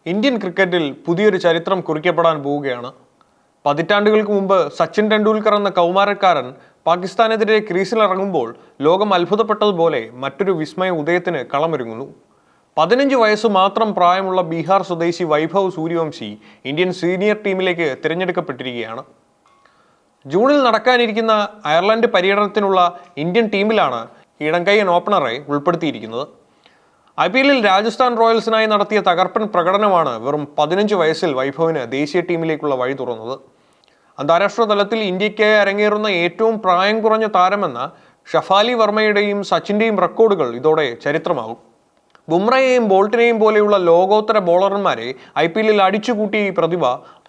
Indian ക്രിക്കറ്റിൽ പുതിയൊരു ചരിത്രം കുറിക്കപ്പെടാൻ പോവുകയാണ്. പതിറ്റാണ്ടുകൾക്ക് മുമ്പ് സച്ചിൻ ടെണ്ടുൽക്കർ എന്ന കൗമാരക്കാരൻ പാകിസ്ഥാനെതിരെ ക്രീസിലിറങ്ങുമ്പോൾ ലോകം അത്ഭുതപ്പെട്ടതുപോലെ മറ്റൊരു വിസ്മയ ഉദയത്തിന് കളമൊരുങ്ങുന്നു. 15 വയസ്സ് മാത്രം പ്രായമുള്ള ബീഹാർ സ്വദേശി വൈഭവ് സൂര്യവംശി ഇന്ത്യൻ സീനിയർ ടീമിലേക്ക് തിരഞ്ഞെടുക്കപ്പെട്ടിരിക്കുകയാണ്. ജൂണിൽ നടക്കാനിരിക്കുന്ന അയർലൻഡ് പര്യടനത്തിനുള്ള ഇന്ത്യൻ ടീമിലാണ് ഇടംകൈയ്യൻ ഓപ്പണറെ ഉൾപ്പെടുത്തിയിരിക്കുന്നത്. IPL രാജസ്ഥാൻ റോയൽസിനായി നടത്തിയ തകർപ്പൻ പ്രകടനമാണ് വെറും 15 വയസ്സിൽ വൈഭവിന് ദേശീയ ടീമിലേക്കുള്ള വഴി തുറന്നത്. അന്താരാഷ്ട്ര തലത്തിൽ ഇന്ത്യയ്ക്കായി അരങ്ങേറുന്ന ഏറ്റവും പ്രായം കുറഞ്ഞ താരമെന്ന ഷഫാലി വർമ്മയുടെയും സച്ചിന്റെയും റെക്കോർഡുകൾ ഇതോടെ ചരിത്രമാകും. ബുംറയെയും ബോൾട്ടിനെയും പോലെയുള്ള ലോകോത്തര ബോളർമാരെ IPL അടിച്ചുകൂട്ടിയ ഈ പ്രതിഭ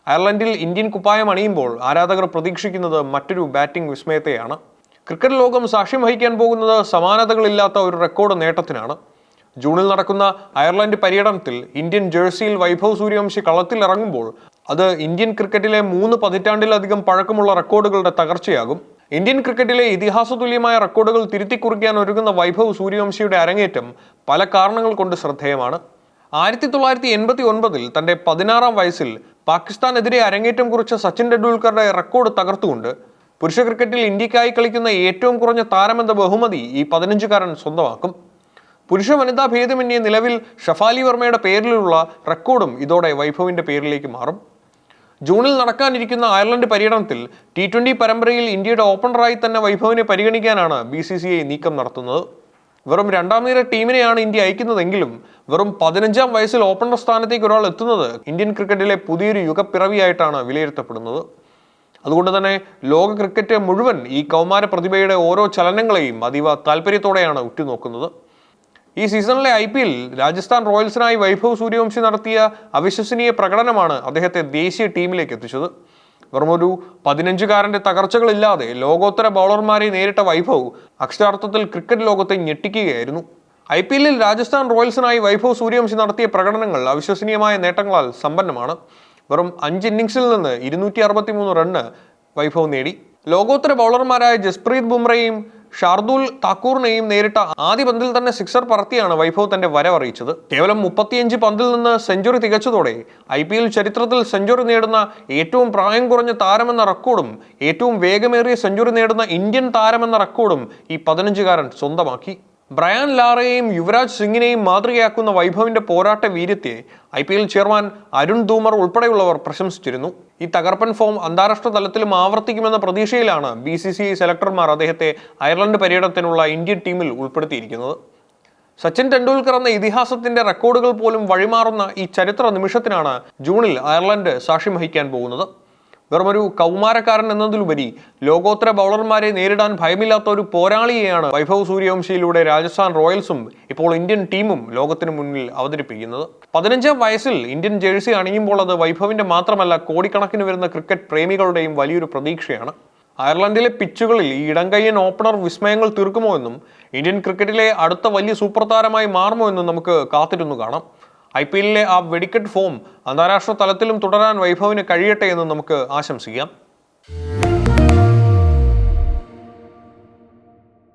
അയർലൻഡിൽ ഇന്ത്യൻ കുപ്പായം അണിയുമ്പോൾ ആരാധകർ പ്രതീക്ഷിക്കുന്നത് മറ്റൊരു ബാറ്റിംഗ് വിസ്മയത്തെയാണ്. ക്രിക്കറ്റ് ലോകം സാക്ഷ്യം വഹിക്കാൻ പോകുന്നത് സമാനതകളില്ലാത്ത ഒരു റെക്കോർഡ് നേട്ടത്തിനാണ്. ജൂണിൽ നടക്കുന്ന അയർലൻഡ് പര്യടനത്തിൽ ഇന്ത്യൻ ജേഴ്സിയിൽ വൈഭവ് സൂര്യവംശി കളത്തിലിറങ്ങുമ്പോൾ അത് ഇന്ത്യൻ ക്രിക്കറ്റിലെ 3 പതിറ്റാണ്ടിലധികം പഴക്കമുള്ള റെക്കോർഡുകളുടെ തകർച്ചയാകും. ഇന്ത്യൻ ക്രിക്കറ്റിലെ ഇതിഹാസ തുല്യമായ റെക്കോർഡുകൾ തിരുത്തിക്കുറിക്കാൻ ഒരുങ്ങുന്ന വൈഭവ് സൂര്യവംശിയുടെ അരങ്ങേറ്റം പല കാരണങ്ങൾ കൊണ്ട് ശ്രദ്ധേയമാണ്. 1989 തന്റെ 16-ാം വയസ്സിൽ പാകിസ്ഥാനെതിരെ അരങ്ങേറ്റം കുറിച്ച സച്ചിൻ ടെണ്ടുൽക്കറുടെ റെക്കോർഡ് തകർത്തുകൊണ്ട് പുരുഷ ക്രിക്കറ്റിൽ ഇന്ത്യക്കായി കളിക്കുന്ന ഏറ്റവും കുറഞ്ഞ താരമെന്ന ബഹുമതി ഈ 15-കാരൻ സ്വന്തമാക്കും. പുരുഷ വനിതാ ഭേദമന്യേ നിലവിൽ ഷഫാലി വർമ്മയുടെ പേരിലുള്ള റെക്കോർഡും ഇതോടെ വൈഭവിന്റെ പേരിലേക്ക് മാറും. ജൂണിൽ നടക്കാനിരിക്കുന്ന അയർലൻഡ് പര്യടനത്തിൽ T20 പരമ്പരയിൽ ഇന്ത്യയുടെ ഓപ്പണറായി തന്നെ വൈഭവിനെ പരിഗണിക്കാനാണ് BCCI നീക്കം നടത്തുന്നത്. വെറും 2ാം നിര ടീമിനെയാണ് ഇന്ത്യ അയക്കുന്നതെങ്കിലും വെറും 15-ാം വയസ്സിൽ ഓപ്പണർ സ്ഥാനത്തേക്ക് ഒരാൾ എത്തുന്നത് ഇന്ത്യൻ ക്രിക്കറ്റിലെ പുതിയൊരു യുഗപ്പിറവിയായിട്ടാണ് വിലയിരുത്തപ്പെടുന്നത്. അതുകൊണ്ട് തന്നെ ലോക ക്രിക്കറ്റ് മുഴുവൻ ഈ കൗമാര പ്രതിഭയുടെ ഓരോ ചലനങ്ങളെയും അതീവ താല്പര്യത്തോടെയാണ് ഉറ്റുനോക്കുന്നത്. ഈ സീസണിലെ IPL രാജസ്ഥാൻ റോയൽസിനായി വൈഭവ് സൂര്യവംശി നടത്തിയ അവിശ്വസനീയ പ്രകടനമാണ് അദ്ദേഹത്തെ ദേശീയ ടീമിലേക്ക് എത്തിച്ചത്. വെറുമൊരു 15-കാരന്റെ തകർച്ചകളില്ലാതെ ലോകോത്തര ബൗളർമാരെ നേരിട്ട വൈഭവ് അക്ഷരാർത്ഥത്തിൽ ക്രിക്കറ്റ് ലോകത്തെ ഞെട്ടിക്കുകയായിരുന്നു. IPL രാജസ്ഥാൻ റോയൽസിനായി വൈഭവ് സൂര്യവംശി നടത്തിയ പ്രകടനങ്ങൾ അവിശ്വസനീയമായ നേട്ടങ്ങളാൽ സമ്പന്നമാണ്. വെറും 5 ഇന്നിംഗ്സിൽ നിന്ന് 263 റണ്ണ് വൈഭവ് നേടി. ലോകോത്തര ബൗളർമാരായ ജസ്പ്രീത് ബുംറയെയും ഷാർദുൽ താക്കൂറിനെയും നേരിട്ട ആദ്യ പന്തിൽ തന്നെ സിക്സർ പറത്തിയാണ് വൈഭവ് തന്റെ വരവറിയിച്ചത്. കേവലം 35 പന്തിൽ നിന്ന് സെഞ്ചുറി തികച്ചതോടെ IPL ചരിത്രത്തിൽ സെഞ്ചുറി നേടുന്ന ഏറ്റവും പ്രായം കുറഞ്ഞ താരമെന്ന റെക്കോർഡും ഏറ്റവും വേഗമേറിയ സെഞ്ചുറി നേടുന്ന ഇന്ത്യൻ താരമെന്ന റെക്കോർഡും ഈ 15-കാരൻ സ്വന്തമാക്കി. ബ്രയാൻ ലാറയെയും യുവരാജ് സിംഗിനെയും മാതൃകയാക്കുന്ന വൈഭവിന്റെ പോരാട്ട വീര്യത്തെ IPL ചെയർമാൻ അരുൺ ധൂമർ ഉൾപ്പെടെയുള്ളവർ പ്രശംസിച്ചിരുന്നു. ഈ തകർപ്പൻ ഫോം അന്താരാഷ്ട്ര തലത്തിലും ആവർത്തിക്കുമെന്ന പ്രതീക്ഷയിലാണ് BCCI സെലക്ടർമാർ അദ്ദേഹത്തെ അയർലൻഡ് പര്യടനത്തിനുള്ള ഇന്ത്യൻ ടീമിൽ ഉൾപ്പെടുത്തിയിരിക്കുന്നത്. സച്ചിൻ ടെണ്ടുൽക്കർ എന്ന ഇതിഹാസത്തിന്റെ റെക്കോർഡുകൾ പോലും വഴിമാറുന്ന ഈ ചരിത്ര നിമിഷത്തിനാണ് ജൂണിൽ അയർലൻഡ് സാക്ഷ്യം വഹിക്കാൻ പോകുന്നത്. വെറുമൊരു കൗമാരക്കാരൻ എന്നതിലുപരി ലോകോത്തര ബൗളർമാരെ നേരിടാൻ ഭയമില്ലാത്ത ഒരു പോരാളിയെയാണ് വൈഭവ് സൂര്യവംശിയിലൂടെ രാജസ്ഥാൻ റോയൽസും ഇപ്പോൾ ഇന്ത്യൻ ടീമും ലോകത്തിന് മുന്നിൽ അവതരിപ്പിക്കുന്നത്. 15-ാം വയസ്സിൽ ഇന്ത്യൻ ജേഴ്സി അണിയുമ്പോൾ അത് വൈഭവിന്റെ മാത്രമല്ല കോടിക്കണക്കിന് വരുന്ന ക്രിക്കറ്റ് പ്രേമികളുടെയും വലിയൊരു പ്രതീക്ഷയാണ്. അയർലൻഡിലെ പിച്ചുകളിൽ ഈ ഇടംകൈയ്യൻ ഓപ്പണർ വിസ്മയങ്ങൾ തീർക്കുമോ എന്നും ഇന്ത്യൻ ക്രിക്കറ്റിലെ അടുത്ത വലിയ സൂപ്പർ താരമായി മാറുമോ എന്നും നമുക്ക് കാത്തിരുന്നു കാണാം. IPL ആ വെടിക്കെട്ട് ഫോം അന്താരാഷ്ട്ര തലത്തിലും തുടരാൻ വൈഭവിന് കഴിയട്ടെ എന്ന് നമുക്ക് ആശംസിക്കാം.